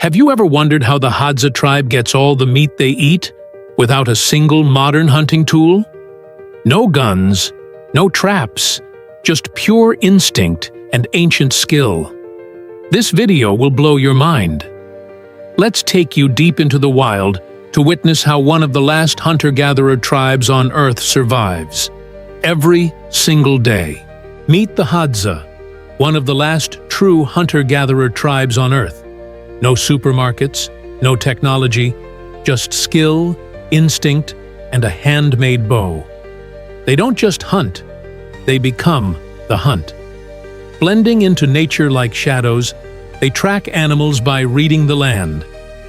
Have you ever wondered how the Hadza tribe gets all the meat they eat without a single modern hunting tool? No guns, no traps, just pure instinct and ancient skill. This video will blow your mind. Let's take you deep into the wild to witness how one of the last hunter-gatherer tribes on Earth survives. Every single day. Meet the Hadza, one of the last true hunter-gatherer tribes on Earth. No supermarkets, no technology, just skill, instinct, and a handmade bow. They don't just hunt, they become the hunt. Blending into nature like shadows, they track animals by reading the land.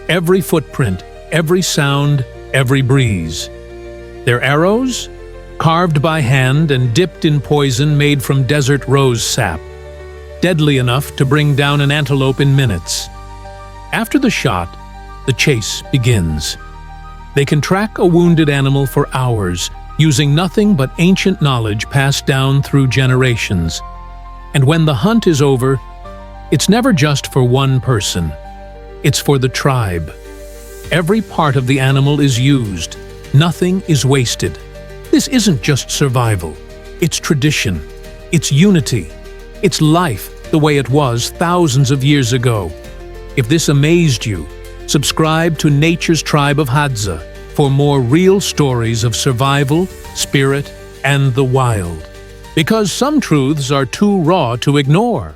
Every footprint, every sound, every breeze. Their arrows? Carved by hand and dipped in poison made from desert rose sap. Deadly enough to bring down an antelope in minutes. After the shot, the chase begins. They can track a wounded animal for hours, using nothing but ancient knowledge passed down through generations. And when the hunt is over, it's never just for one person. It's for the tribe. Every part of the animal is used. Nothing is wasted. This isn't just survival. It's tradition. It's unity. It's life the way it was thousands of years ago. If this amazed you, subscribe to Nature's Tribe of Hadza for more real stories of survival, spirit, and the wild. Because some truths are too raw to ignore.